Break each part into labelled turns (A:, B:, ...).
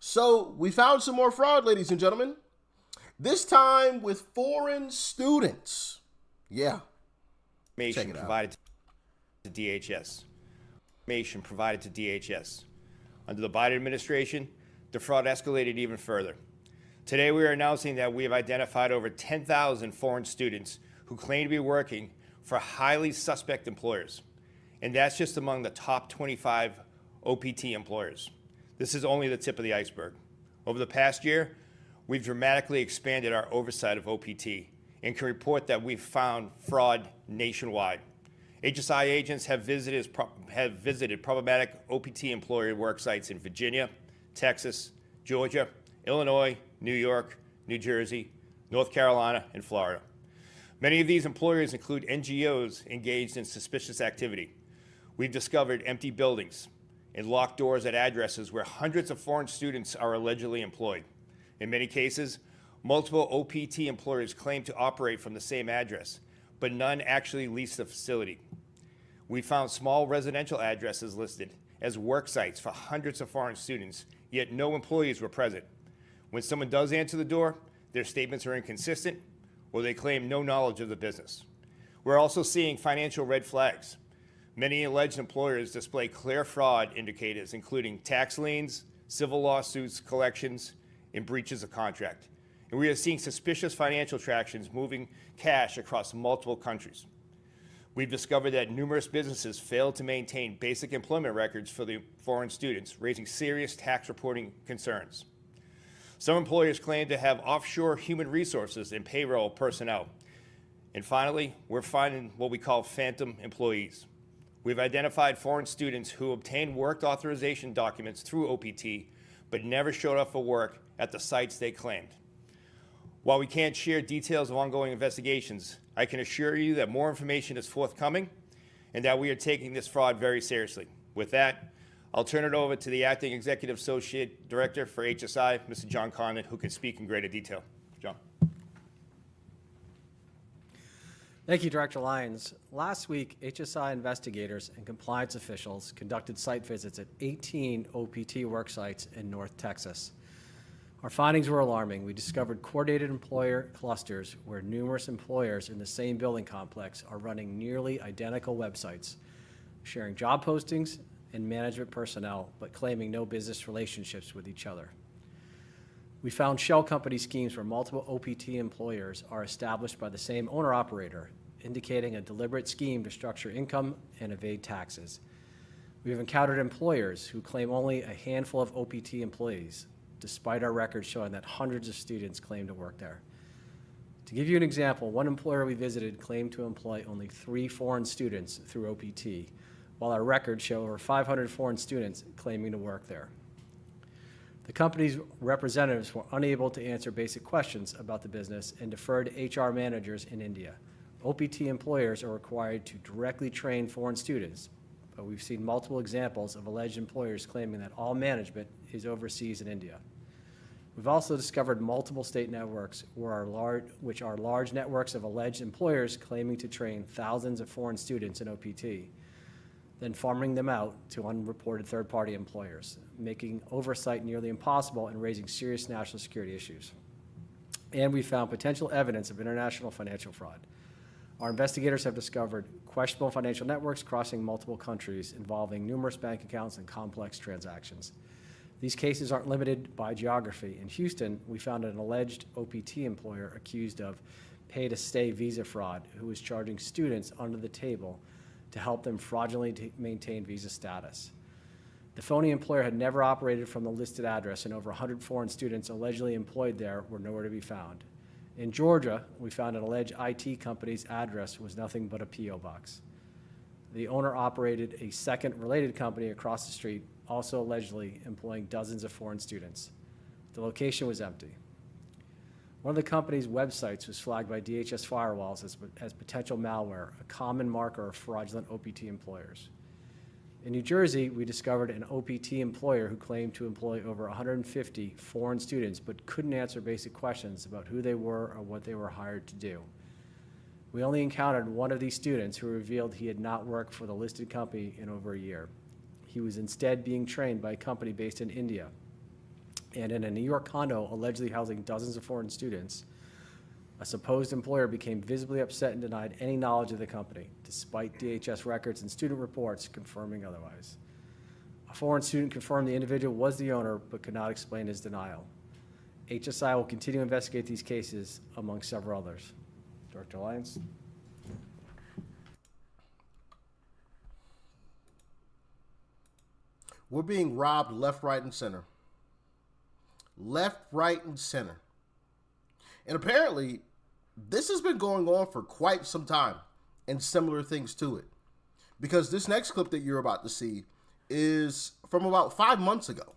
A: So we found some more fraud, ladies and gentlemen. This time with foreign students. Yeah, check
B: Information
A: it out.
B: provided to DHS. Information provided to DHS. Under the Biden administration, the fraud escalated even further. Today, we are announcing that we have identified over 10,000 foreign students who claim to be working for highly suspect employers. And that's just among the top 25 OPT employers. This is only the tip of the iceberg. Over the past year, we've dramatically expanded our oversight of OPT and can report that we've found fraud nationwide. HSI agents have visited problematic OPT employer work sites in Virginia, Texas, Georgia, Illinois, New York, New Jersey, North Carolina, and Florida. Many of these employers include NGOs engaged in suspicious activity. We've discovered empty buildings and locked doors at addresses where hundreds of foreign students are allegedly employed. In many cases, multiple OPT employers claim to operate from the same address, but none actually lease the facility. We found small residential addresses listed as work sites for hundreds of foreign students, yet no employees were present. When someone does answer the door, their statements are inconsistent or they claim no knowledge of the business. We're also seeing financial red flags. Many alleged employers display clear fraud indicators, including tax liens, civil lawsuits, collections, and breaches of contract. And we are seeing suspicious financial transactions moving cash across multiple countries. We've discovered that numerous businesses fail to maintain basic employment records for the foreign students, raising serious tax reporting concerns. Some employers claim to have offshore human resources and payroll personnel. And finally, we're finding what we call phantom employees. We've identified foreign students who obtained work authorization documents through OPT, but never showed up for work at the sites they claimed. While we can't share details of ongoing investigations, I can assure you that more information is forthcoming and that we are taking this fraud very seriously. With that, I'll turn it over to the Acting Executive Associate Director for HSI, Mr. John Condon, who can speak in greater detail. John.
C: Thank you, Director Lyons. Last week, HSI investigators and compliance officials conducted site visits at 18 OPT work sites in North Texas. Our findings were alarming. We discovered coordinated employer clusters where numerous employers in the same building complex are running nearly identical websites, sharing job postings and management personnel, but claiming no business relationships with each other. We found shell company schemes where multiple OPT employers are established by the same owner-operator, indicating a deliberate scheme to structure income and evade taxes. We have encountered employers who claim only a handful of OPT employees, despite our records showing that hundreds of students claim to work there. To give you an example, one employer we visited claimed to employ only 3 foreign students through OPT, while our records show over 500 foreign students claiming to work there. The company's representatives were unable to answer basic questions about the business and deferred to HR managers in India. OPT employers are required to directly train foreign students, but we've seen multiple examples of alleged employers claiming that all management is overseas in India. We've also discovered multiple state networks which are large networks of alleged employers claiming to train thousands of foreign students in OPT, then farming them out to unreported third-party employers, making oversight nearly impossible and raising serious national security issues. And we found potential evidence of international financial fraud. Our investigators have discovered questionable financial networks crossing multiple countries involving numerous bank accounts and complex transactions. These cases aren't limited by geography. In Houston, we found an alleged OPT employer accused of pay-to-stay visa fraud who was charging students under the table to help them fraudulently maintain visa status. The phony employer had never operated from the listed address, and over 100 foreign students allegedly employed there were nowhere to be found. In Georgia, we found an alleged IT company's address was nothing but a P.O. box. The owner operated a second related company across the street, also allegedly employing dozens of foreign students. The location was empty. One of the company's websites was flagged by DHS firewalls as potential malware, a common marker of fraudulent OPT employers. In New Jersey, we discovered an OPT employer who claimed to employ over 150 foreign students but couldn't answer basic questions about who they were or what they were hired to do. We only encountered one of these students who revealed he had not worked for the listed company in over a year. He was instead being trained by a company based in India. and in a New York condo allegedly housing dozens of foreign students, a supposed employer became visibly upset and denied any knowledge of the company, despite DHS records and student reports confirming otherwise. A foreign student confirmed the individual was the owner, but could not explain his denial. HSI will continue to investigate these cases, among several others. Director Lyons?
A: We're being robbed left, right, and center. Left, right, and center. And apparently, this has been going on for quite some time, and similar things to it. Because this next clip that you're about to see is from about 5 months ago.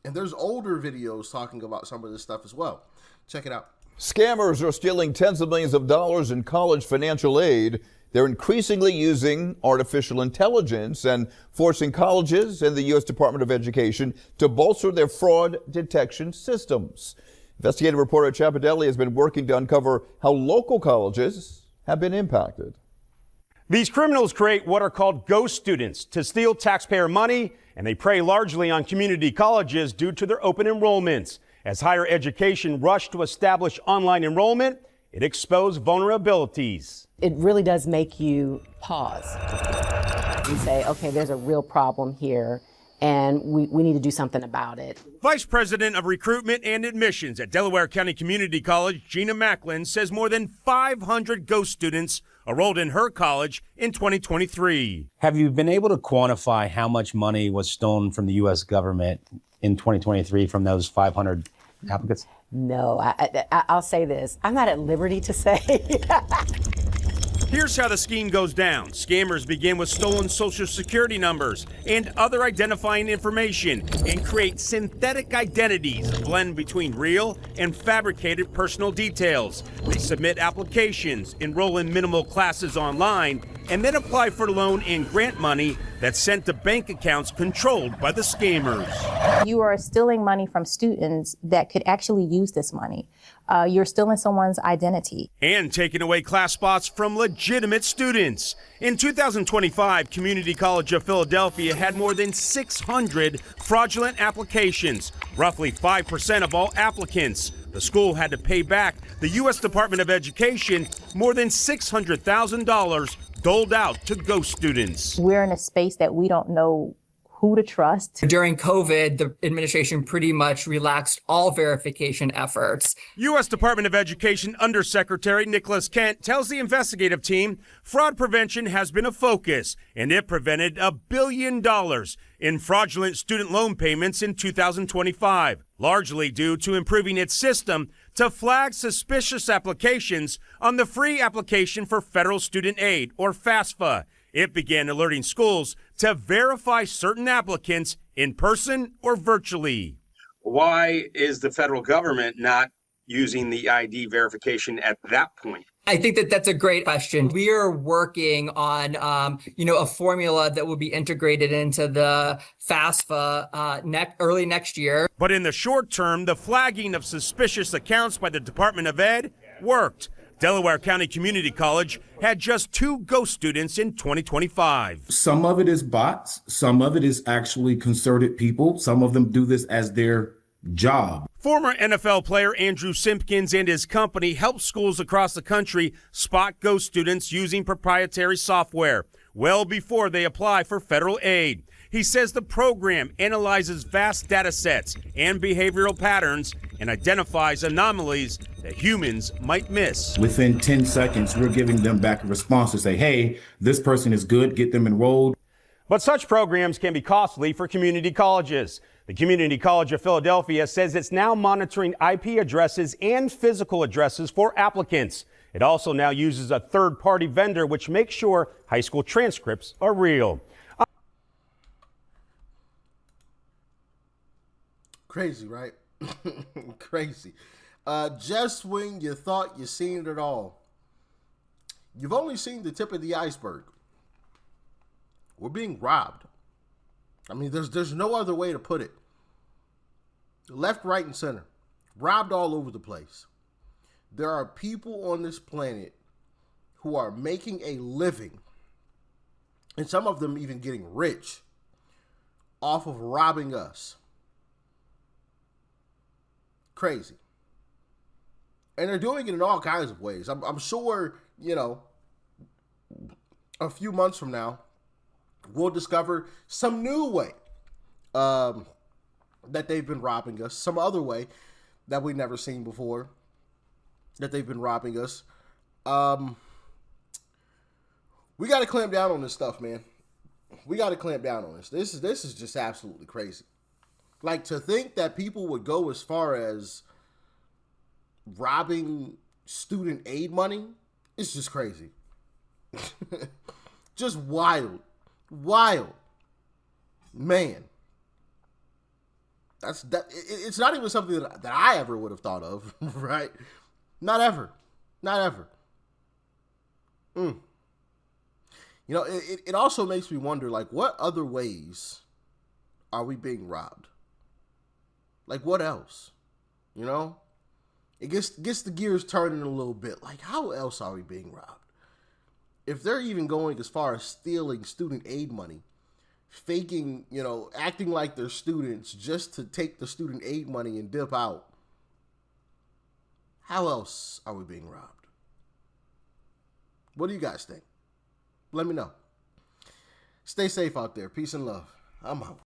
A: And there's older videos talking about some of this stuff as well. Check it out.
D: Scammers are stealing tens of millions of dollars in college financial aid. They're increasingly using artificial intelligence and forcing colleges and the U.S. Department of Education to bolster their fraud detection systems. Investigative reporter Chapadelli has been working to uncover how local colleges have been impacted.
E: These criminals create what are called ghost students to steal taxpayer money, and they prey largely on community colleges due to their open enrollments. As higher education rushed to establish online enrollment, it exposed vulnerabilities.
F: It really does make you pause and say, okay, there's a real problem here, and we need to do something about it.
E: Vice President of Recruitment and Admissions at Delaware County Community College, Gina Macklin, says more than 500 ghost students enrolled in her college in 2023.
G: Have you been able to quantify how much money was stolen from the U.S. government in 2023 from those 500 applicants?
F: No, I'll say this. I'm not at liberty to say.
E: Here's how the scheme goes down. Scammers begin with stolen Social Security numbers and other identifying information and create synthetic identities, a blend between real and fabricated personal details. They submit applications, enroll in minimal classes online, and then apply for loan and grant money that's sent to bank accounts controlled by the scammers.
H: You are stealing money from students that could actually use this money. You're stealing someone's identity.
E: And taking away class spots from legitimate students. In 2025, Community College of Philadelphia had more than 600 fraudulent applications, roughly 5% of all applicants. The school had to pay back the U.S. Department of Education more than $600,000 doled out to ghost students.
H: We're in a space that we don't know who to trust.
I: During COVID, the administration pretty much relaxed all verification efforts.
E: U.S. Department of Education Undersecretary Nicholas Kent tells the investigative team fraud prevention has been a focus, and it prevented $1 billion in fraudulent student loan payments in 2025, largely due to improving its system to flag suspicious applications on the free application for federal student aid, or FAFSA. It began alerting schools to verify certain applicants in person or virtually.
J: Why is the federal government not using the ID verification at that point?
I: I think that that's a great question. We are working on, a formula that will be integrated into the FAFSA early next year.
E: But in the short term, the flagging of suspicious accounts by the Department of Ed worked. Delaware County Community College had just 2 ghost students in 2025.
K: Some of it is bots. Some of it is actually concerted people. Some of them do this as their job.
E: Former NFL player Andrew Simpkins and his company help schools across the country spot ghost students using proprietary software well before they apply for federal aid. He says the program analyzes vast data sets and behavioral patterns and identifies anomalies that humans might miss.
K: Within 10 seconds, we're giving them back a response to say, hey, this person is good, get them enrolled.
E: But such programs can be costly for community colleges. The Community College of Philadelphia says it's now monitoring IP addresses and physical addresses for applicants. It also now uses a third-party vendor which makes sure high school transcripts are real.
A: Crazy, right? Crazy. Just when you thought you seen it all, you've only seen the tip of the iceberg. We're being robbed. I mean, there's no other way to put it. Left, right, and center. Robbed all over the place. There are people on this planet who are making a living, and some of them even getting rich, off of robbing us. Crazy. And they're doing it in all kinds of ways. I'm sure, you know, a few months from now, we'll discover some new way that they've been robbing us, some other way that we've never seen before that they've been robbing us. We got to clamp down on this stuff, man. We got to clamp down on this. This is just absolutely crazy. Like, to think that people would go as far as robbing student aid money, it's just crazy. Just wild. Man. It's not even something that I ever would have thought of, right? Not ever. You know, it also makes me wonder, like, what other ways are we being robbed? Like, what else? You know? It gets the gears turning a little bit. Like, how else are we being robbed? If they're even going as far as stealing student aid money, faking, you know, acting like they're students just to take the student aid money and dip out, how else are we being robbed? What do you guys think? Let me know. Stay safe out there. Peace and love. I'm out.